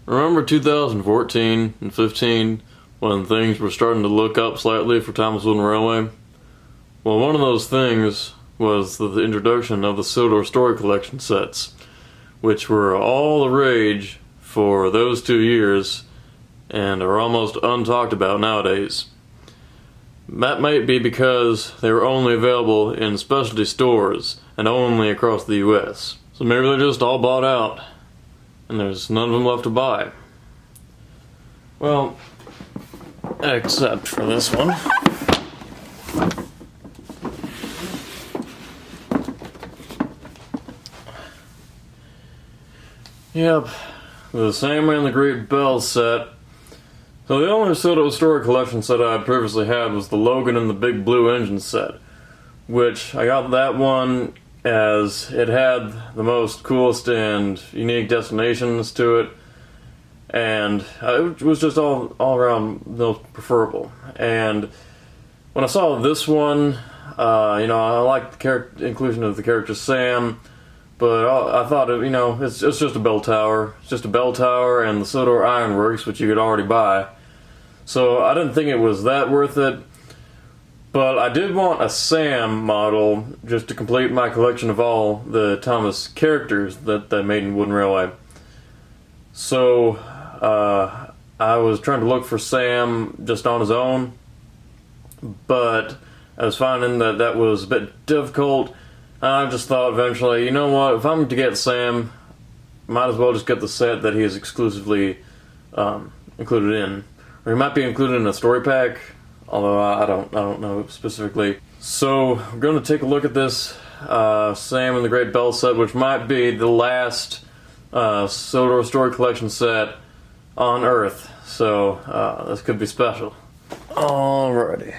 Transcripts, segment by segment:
Remember 2014 and 15 when things were starting to look up slightly for Thomas Wooden Railway? Well, one of those things was the introduction of the Sodor story collection sets, which were all the rage for those 2 years and are almost untalked about nowadays. That might be because they were only available in specialty stores and only across the US. So maybe they're just all bought out and there's none of them left to buy. Well, except for this one. Yep, the Sam and the Great Bell set. So the only Sodor story collection set I had previously had was the Logan and the Big Blue Engine set, which I got that one as it had the most coolest and unique destinations to it, and it was just all around most preferable. And when I saw this one, I liked the inclusion of the character Sam, but I thought, it's just a bell tower. It's just a bell tower and the Sodor Ironworks, which you could already buy. So I didn't think it was that worth it. But I did want a Sam model just to complete my collection of all the Thomas characters that they made in Wooden Railway. So I was trying to look for Sam just on his own, but I was finding that was a bit difficult. I just thought eventually, you know what, if I'm to get Sam, might as well just get the set that he is exclusively included in. Or he might be included in a story pack, although I don't know specifically. So we're going to take a look at this Sam and the Great Bell set, which might be the last Sodor story collection set on Earth. So this could be special. Alrighty.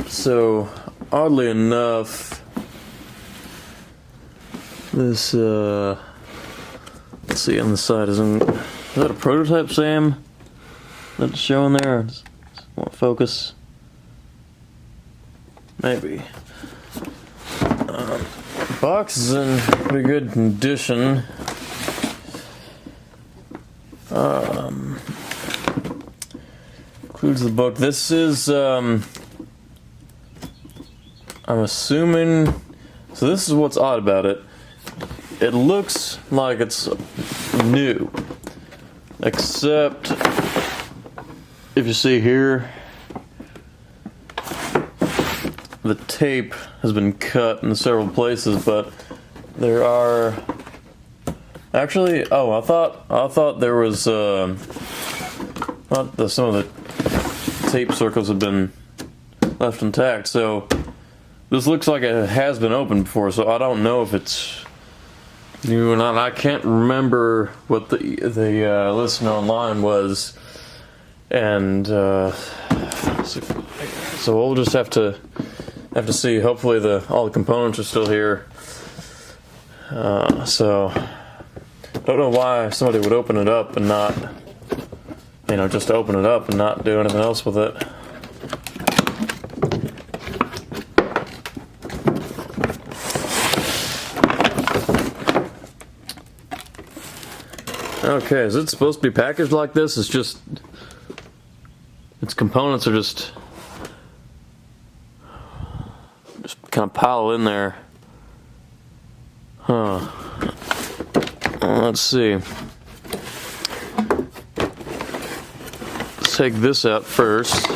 So oddly enough, this let's see on the side is that a prototype Sam that's showing there? Won't focus. Maybe. Box is in pretty good condition. Includes the book. This is I'm assuming. So this is what's odd about it. It looks like it's new, except if you see here, the tape has been cut in several places, but there are actually. Oh, I thought there was. Some of the tape circles have been left intact. So this looks like it has been opened before. So I don't know if it's new or not. I can't remember what the listing online was, and so we'll just have to see. Hopefully all the components are still here. So don't know why somebody would open it up and not, just open it up and not do anything else with it. Okay, is it supposed to be packaged like this? It's just, its components are just kind of piled in there. Huh. Let's see. Let's take this out first.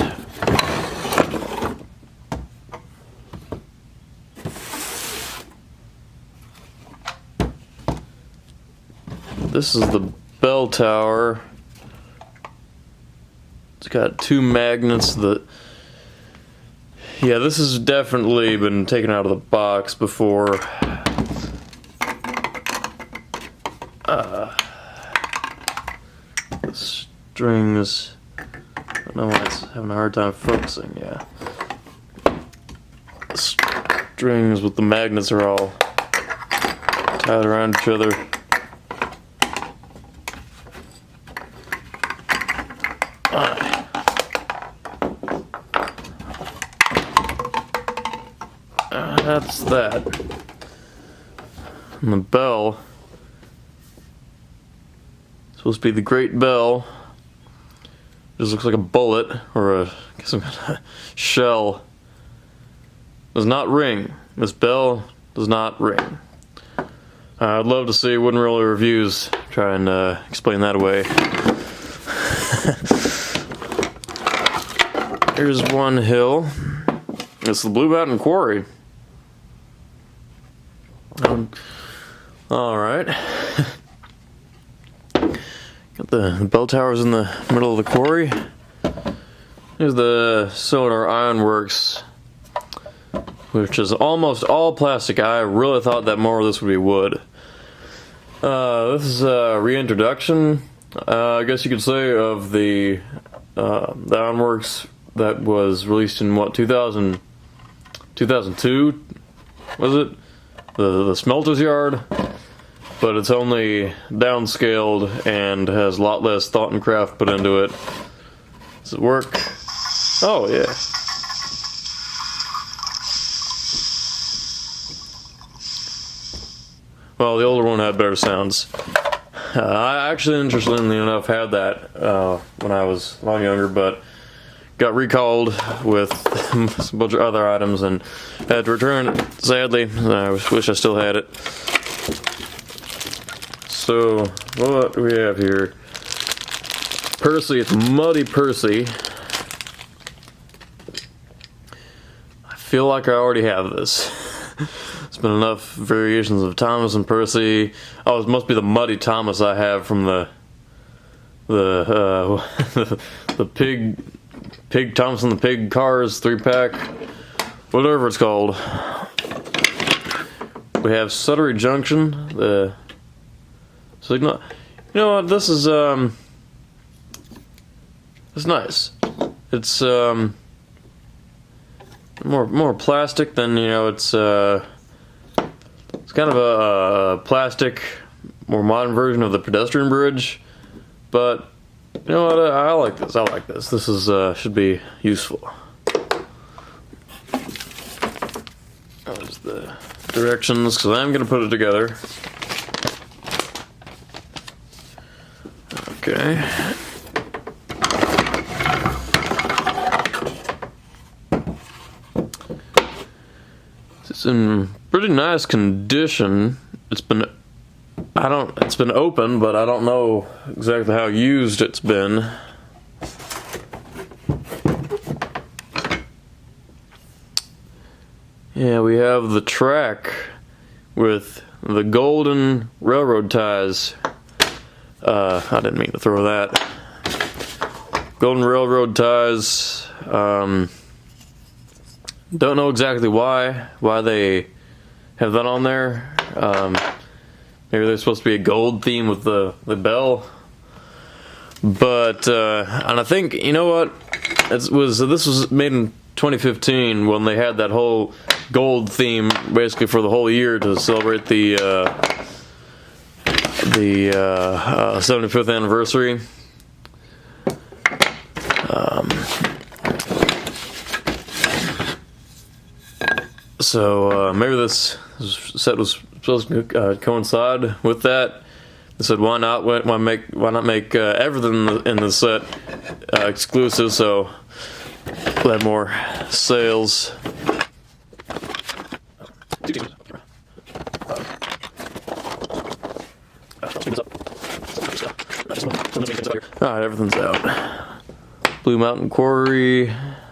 This is the bell tower. It's got 2 magnets that... Yeah, this has definitely been taken out of the box before. The strings... I don't know why it's having a hard time focusing, yeah. The strings with the magnets are all tied around each other. That's that. And the bell Supposed to be the Great Bell. Just looks like a bullet or some kind of shell. Does not ring. This bell does not ring. I'd love to see Wooden Roller reviews try and explain that away. Here's one hill. It's the Blue Mountain Quarry. Alright. Got the bell towers in the middle of the quarry. Here's the Sodor Ironworks, which is almost all plastic. I really thought that more of this would be wood. This is a reintroduction, I guess you could say, of the Ironworks that was released in what, 2002? Was it? The smelter's yard? But it's only downscaled and has a lot less thought and craft put into it. Does it work? Oh, yeah. Well, the older one had better sounds. I actually, interestingly enough, had that when I was a lot younger, but got recalled with a bunch of other items and had to return it, sadly. I wish I still had it. So, what do we have here? Percy, it's Muddy Percy. I feel like I already have this. There's been enough variations of Thomas and Percy. Oh, it must be the Muddy Thomas I have from the Pig Thomas and the Pig Cars 3-pack, whatever it's called. We have Sudbury Junction, the signal. You know what? This is it's nice. It's more plastic than, you know. It's kind of a plastic, more modern version of the pedestrian bridge, but you know what? I like this. I like this. This is should be useful. There's the directions, because I'm going to put it together. Okay. It's in pretty nice condition. It's been open, but I don't know exactly how used it's been. Yeah, we have the track with the golden railroad ties. I didn't mean to throw that. Golden railroad ties. Don't know exactly why they have that on there. Maybe there's supposed to be a gold theme with the bell. But and I think, you know what? This was made in 2015 when they had that whole gold theme basically for the whole year to celebrate the 75th anniversary. So maybe this set was supposed to coincide with that. They said, why not make everything in the set exclusive, so we'll have more sales. Alright, everything's out. Blue Mountain Quarry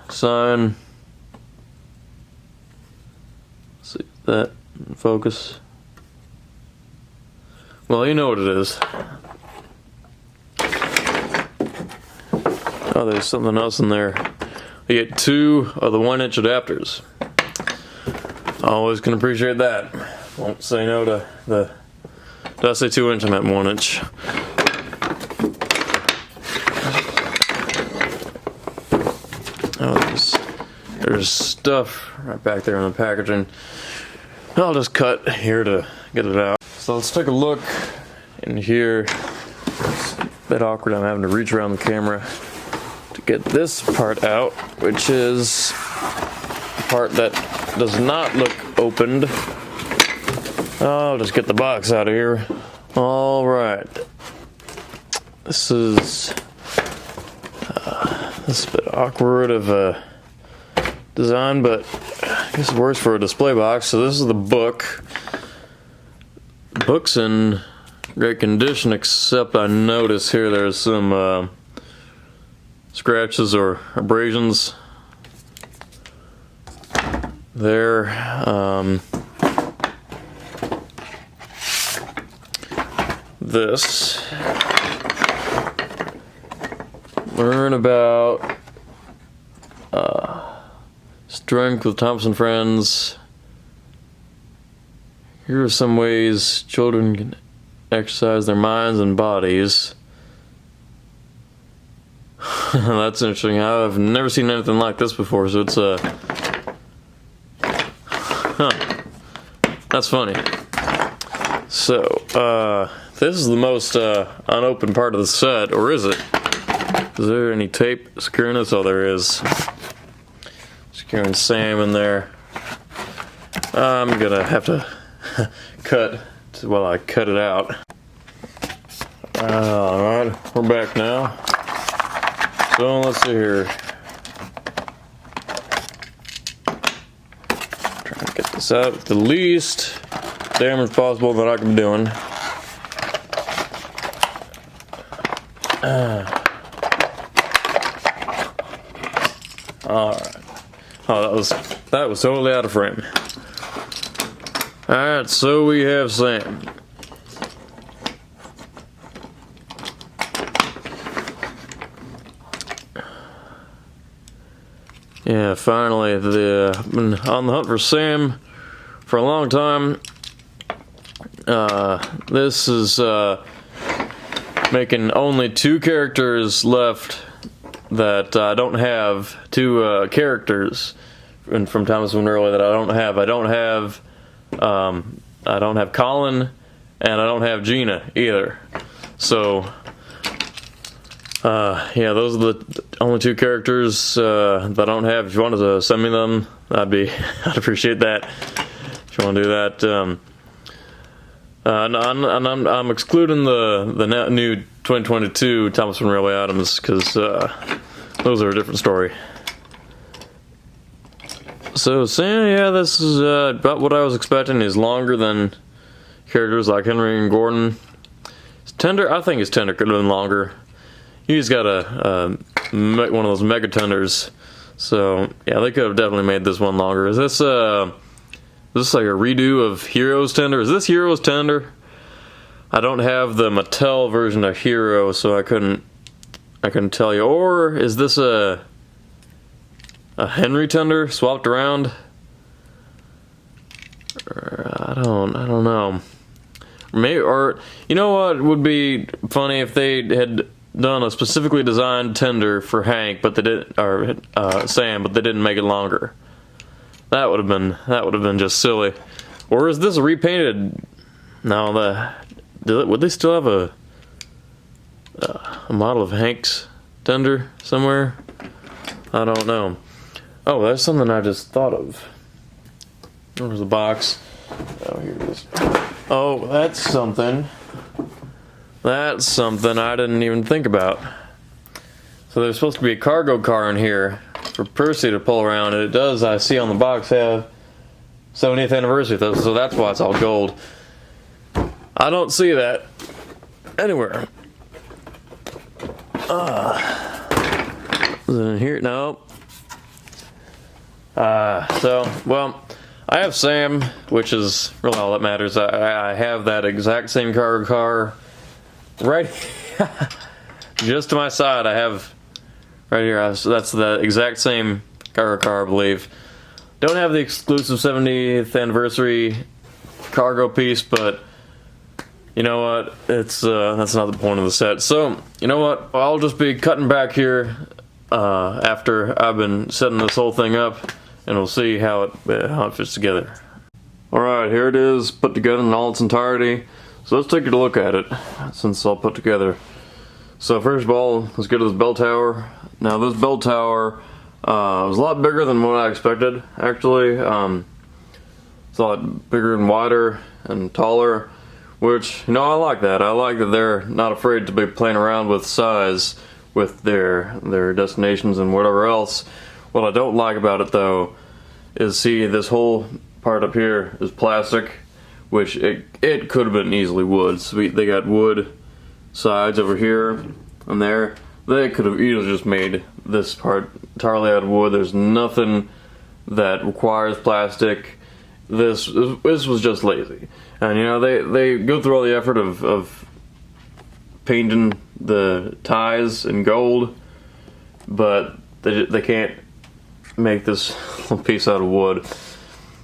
sign. See that in focus. Well, you know what it is. Oh, there's something else in there. You get 2 of the 1-inch adapters. Always can appreciate that. Won't say no to the. Did I say 2-inch? I meant 1-inch. Oh, there's stuff right back there in the packaging. I'll just cut here to get it out. So let's take a look in here. It's a bit awkward. I'm having to reach around the camera to get this part out, which is the part that does not look opened. I'll just get the box out of here. All right. This is a bit awkward of a design, but I guess it works for a display box. So this is the book. The book's in great condition, except I notice here there's some scratches or abrasions there. This, learn about strength with Thompson Friends. Here are some ways children can exercise their minds and bodies. That's interesting. I've never seen anything like this before, so it's that's funny. So, this is the most unopened part of the set, or is it? Is there any tape securing this? Oh, there is. Securing Sam in there. I'm gonna have to cut while I cut it out. Alright, we're back now. So let's see here. Trying to get this out with the least damage possible that I can be doing. Alright. Oh, that was totally out of frame. Alright, so we have Sam. Yeah, finally, I've been on the hunt for Sam for a long time. This is making only 2 characters left that I don't have. 2 characters from Thomas Monroe that I don't have. I don't have Colin, and I don't have Gina either. So, yeah, those are the only 2 characters that I don't have. If you wanted to send me them, I'd appreciate that. If you want to do that. And I'm excluding the new 2022 Thomas Monroe Adams because those are a different story. So Sam, yeah, this is about what I was expecting. He's longer than characters like Henry and Gordon. It's tender. I think his tender could have been longer. He's got one of those mega tenders. So yeah, they could have definitely made this one longer. Is this like a redo of Hero's tender? Is this Hero's tender? I don't have the Mattel version of Hero, so I couldn't tell you. Or is this a Henry tender swapped around? I don't know. Maybe, or you know what would be funny if they had done a specifically designed tender for Hank, but they didn't, or Sam, but they didn't make it longer. That would have been just silly. Or is this a repainted? No, would they still have a model of Hank's tender somewhere? I don't know. Oh, that's something I just thought of. There's a box. Oh, here it is. Oh, that's something. That's something I didn't even think about. So there's supposed to be a cargo car in here for Percy to pull around, and it does, I see on the box, have 70th anniversary, so that's why it's all gold. I don't see that anywhere. Is it in here? No. So, well, I have Sam, which is really all that matters. I have that exact same cargo car right just to my side. I have right here. That's the exact same cargo car, I believe. Don't have the exclusive 70th anniversary cargo piece, but you know what? It's that's not the point of the set. So you know what? I'll just be cutting back here after I've been setting this whole thing up, and we'll see how it fits together. All right, here it is, put together in all its entirety. So let's take a look at it since it's all put together. So first of all, let's go to this bell tower. Now this bell tower was a lot bigger than what I expected. Actually, it's a lot bigger and wider and taller, which, you know, I like that. I like that they're not afraid to be playing around with size with their destinations and whatever else. What I don't like about it though is, see, this whole part up here is plastic, which it could have been easily wood. So they got wood sides over here and there. They could have easily just made this part entirely out of wood. There's nothing that requires plastic. This was just lazy. And you know, they go through all the effort of painting the ties in gold, but they can't make this little piece out of wood.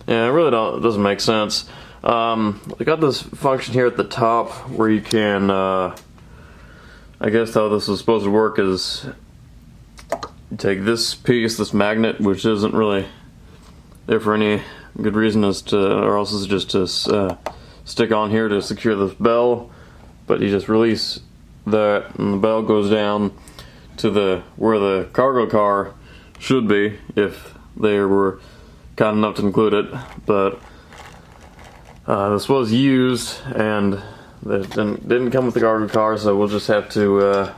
Yeah, it really doesn't make sense. They got this function here at the top where you can, I guess how this is supposed to work is you take this piece, this magnet, which isn't really there for any good reason or else it's just to stick on here to secure this bell, but you just release that and the bell goes down to where the cargo car should be if they were kind enough to include it. But this was used and it didn't come with the cargo car, so we'll just have to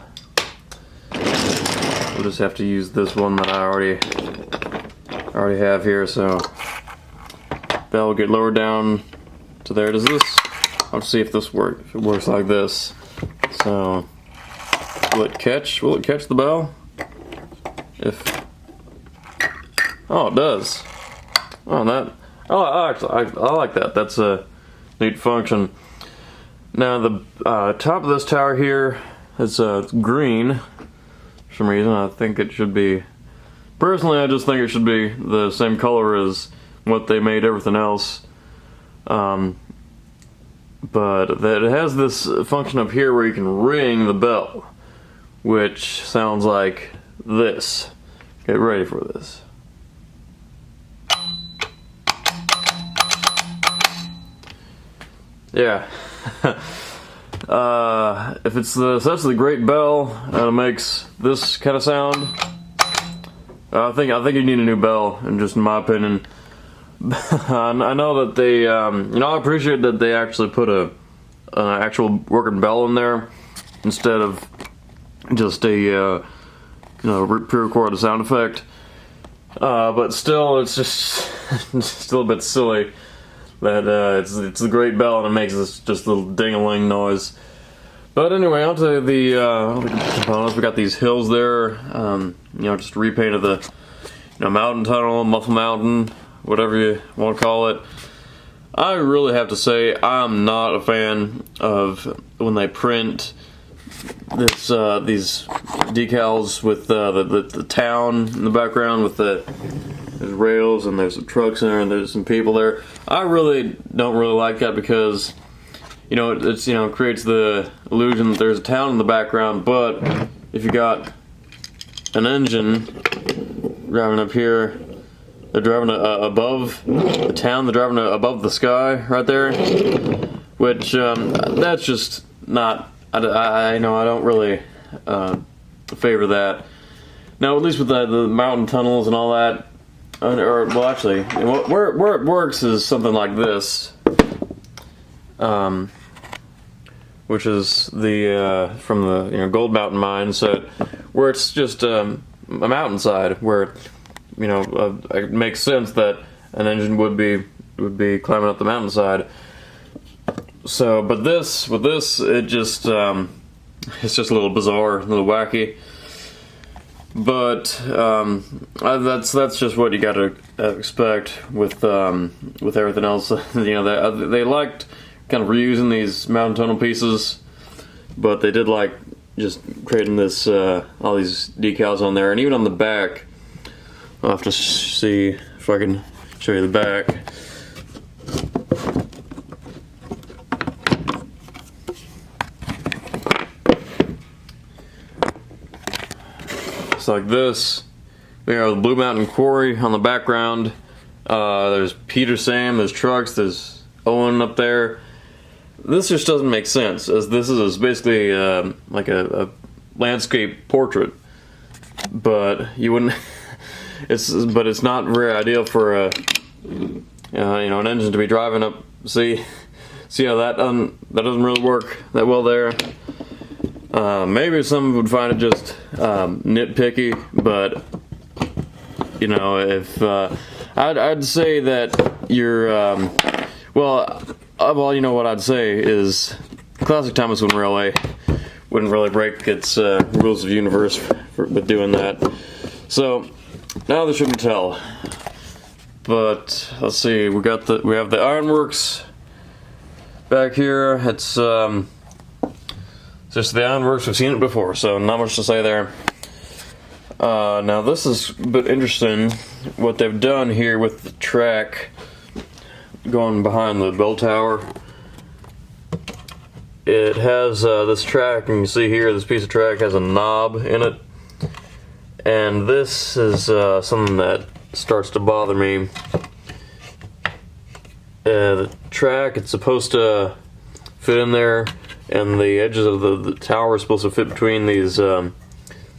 use this one that I already have here. So bell will get lowered down to there. Does this? I'll see if this works. If it works like this. So will it catch the bell? Oh, it does. Oh, I like that. That's a neat function. Now the top of this tower here is green for some reason. I think it should be. Personally, I just think it should be the same color as what they made everything else. But it has this function up here where you can ring the bell, which sounds like this. Get ready for this. Yeah. If it's such the great bell and it makes this kind of sound, I think you need a new bell, and just in my opinion. I know that they, you know, I appreciate that they actually put an actual working bell in there instead of just a, you know, pre-recorded sound effect. But still, it's just still a bit silly that it's a great bell and it makes this just little ding-a-ling noise. But anyway, onto the components. We got these hills there. You know, just repainted the mountain tunnel, Muffle Mountain, whatever you want to call it. I really have to say I'm not a fan of when they print these decals with the town in the background with there's rails and there's some trucks in there and there's some people there. I really don't like that because, you know, it's, you know, creates the illusion that there's a town in the background, but if you got an engine driving up here, they're driving above the town, they're driving above the sky right there, which that's just not, I know I don't really favor that. Now, at least with the mountain tunnels and all that, or well, actually, where it works is something like this, which is the from the Gold Mountain mine, so where it's just a mountainside where it makes sense that an engine would be climbing up the mountainside. So, but with this, it just it's just a little bizarre, a little wacky. But that's just what you got to expect with everything else. They liked kind of reusing these mountain tunnel pieces, but they did like just creating this all these decals on there, and even on the back. I'll have to see if I can show you the back. It's like this. We have the Blue Mountain Quarry on the background. There's Peter Sam, there's trucks, there's Owen up there. This just doesn't make sense, as this is basically like a landscape portrait. But you wouldn't. It's not very ideal for an engine to be driving up. See So yeah, that doesn't really work that well there. Maybe some would find it just nitpicky, but you know, if I'd say that you're well, you know what I'd say is classic Thomas wouldn't really break its rules of universe with doing that. So now there shouldn't tell. But let's see, we have the ironworks back here. It's just the ironworks. We've seen it before, so not much to say there. Now this is a bit interesting what they've done here with the track going behind the bell tower. It has this track, and you can see here this piece of track has a knob in it, and this is something that starts to bother me. The track, it's supposed to fit in there, and the edges of the tower are supposed to fit between these two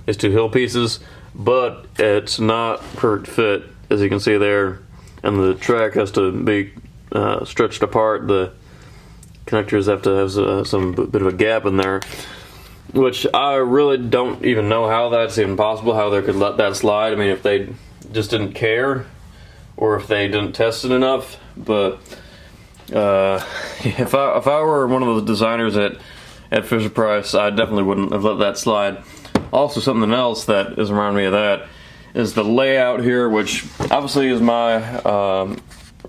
hill pieces, but it's not perfect fit, as you can see there, and the track has to be stretched apart. The connectors have to have some bit of a gap in there, which I really don't even know how that's even possible, how they could let that slide. I mean, if they just didn't care, or if they didn't test it enough. But if I were one of the designers at Fisher-Price, I definitely wouldn't have let that slide. Also, something else that is reminding me of that is the layout here, which obviously is my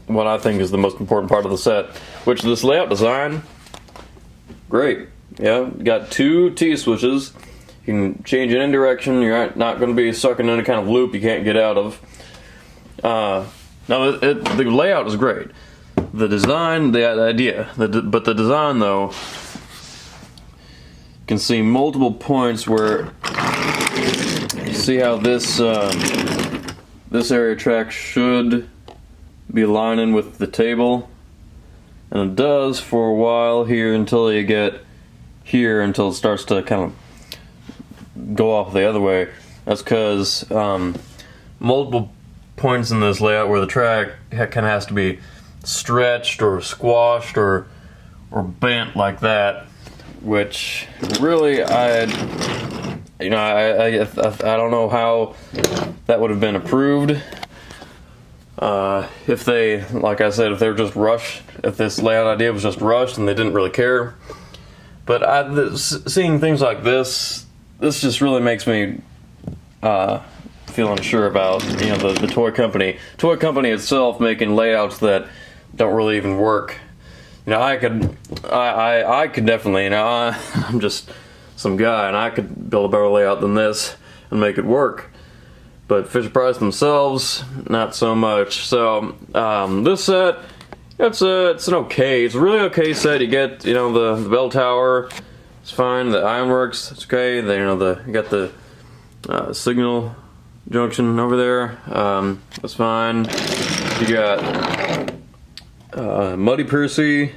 what I think is the most important part of the set, which this layout design, great. Yeah, got 2 T-switches. You can change in any direction. You're not going to be stuck in any kind of loop you can't get out of. Now, the layout is great. The design, the idea, but the design though, you can see multiple points where you see how this area track should be aligning with the table, and it does for a while here until you get here, until it starts to kind of go off the other way. That's because multiple points in this layout where the track kind of has to be stretched or squashed or bent like that, which really I don't know how that would have been approved. If they, like I said, if they were just rushed, if this layout idea was just rushed and they didn't really care. But seeing things like this just really makes me feel unsure about, you know, the toy company itself making layouts that don't really even work. You know, I could definitely, you know, I'm just some guy, and I could build a better layout than this and make it work. But Fisher-Price themselves, not so much. So this set, it's a really okay set. You get, you know, the bell tower, it's fine. The ironworks, it's okay. You know, you got the signal junction over there, that's fine. You got Muddy Percy,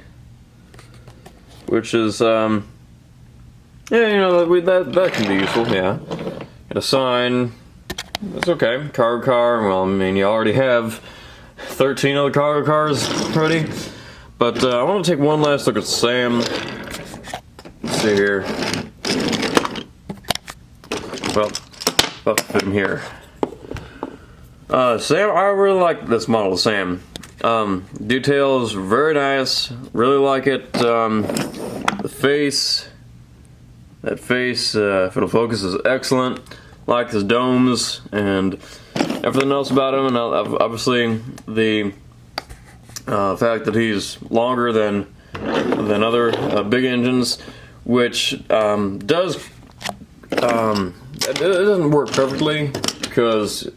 which is yeah, you know, that can be useful. Yeah, got a sign. That's okay. Cargo car. Well, I mean, you already have 13 other cargo cars ready. But I want to take one last look at Sam. Let's see here. Well, let's fit him here. Sam, I really like this model of Sam. Details very nice. Really like it. The face. That face, if it'll focus, is excellent. Like his domes and everything else about him, and obviously the fact that he's longer than other big engines, which it doesn't work perfectly because,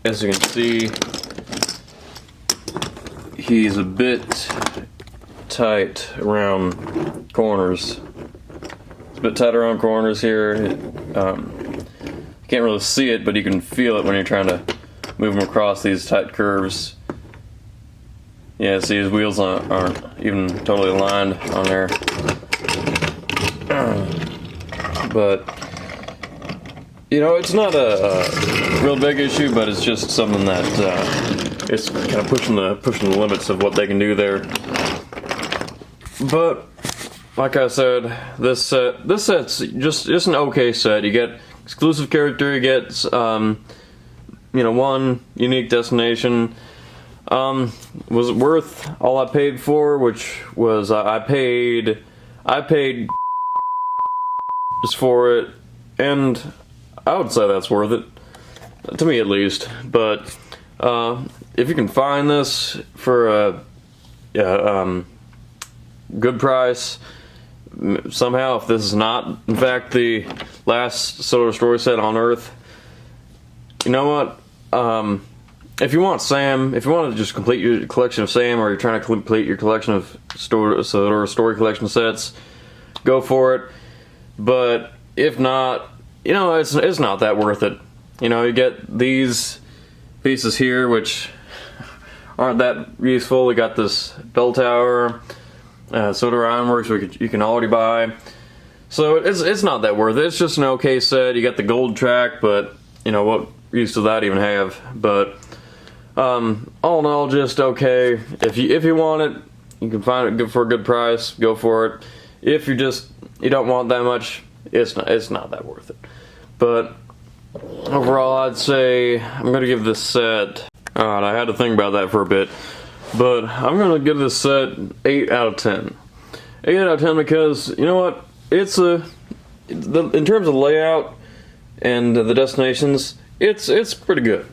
as you can see, he's a bit tight around corners. It's a bit tight around corners here. Can't really see it, but you can feel it when you're trying to move him across these tight curves. Yeah, see, his wheels aren't even totally aligned on there. But, you know, it's not a real big issue, but it's just something that it's kind of pushing the limits of what they can do there. But like I said, this set's just an okay set. You get exclusive character, you get one unique destination. Was it worth all I paid for? Which was I paid just for it, and I would say that's worth it, to me at least. But if you can find this for a good price somehow, if this is not in fact the last Sodor story set on Earth, you know what? If you want Sam, if you want to just complete your collection of Sam, or you're trying to complete your collection of Sodor story collection sets, go for it. But if not, it's not that worth it. You get these pieces here, which aren't that useful. We got this bell tower, Sodor Ironworks, which you can already buy. So it's not that worth it. It's just an okay set. You got the gold track, but what use does that even have? But all in all, just okay. If you want it, you can find it good for a good price. Go for it. If you don't want that much, it's not that worth it. But overall, I'd say I'm gonna give this set. Alright, I had to think about that for a bit, but I'm gonna give this set 8 out of 10. 8 out of 10 because you know what? In terms of layout and the destinations, it's pretty good.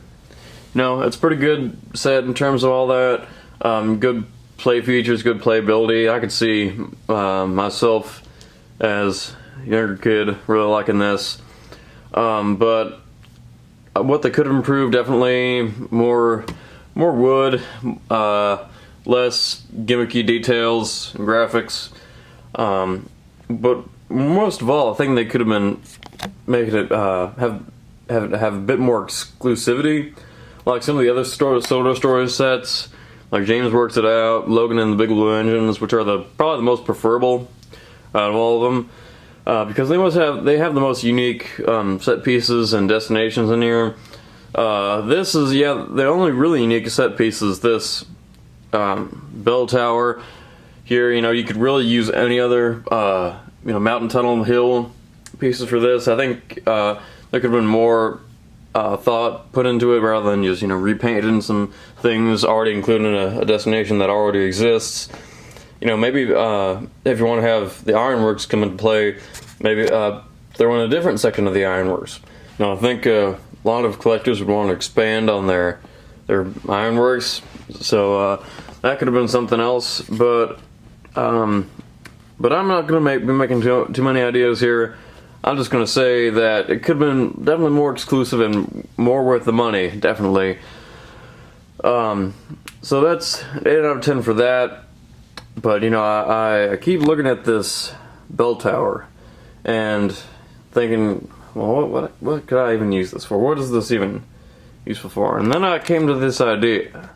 It's a pretty good set in terms of all that. Good play features, good playability. I could see myself as a younger kid really liking this. But what they could have improved, definitely more wood, less gimmicky details and graphics. But most of all, I think they could have been making it have a bit more exclusivity. Like some of the other Sodor story sets, like James Works It Out, Logan and the Big Blue Engines, which are probably the most preferable out of all of them, because they have the most unique set pieces and destinations in here. This is the only really unique set piece is this bell tower here. You could really use any other mountain tunnel hill pieces for this. I think there could have been more thought put into it rather than just repainting some things already included in a destination that already exists. Maybe if you want to have the ironworks come into play, maybe throw in a different section of the ironworks. I think a lot of collectors would want to expand on their ironworks, so that could have been something else. But I'm not going to be making too many ideas here. I'm just going to say that it could have been definitely more exclusive and more worth the money, definitely. So that's 8 out of 10 for that. But I keep looking at this bell tower and thinking, well, what could I even use this for? What is this even useful for? And then I came to this idea.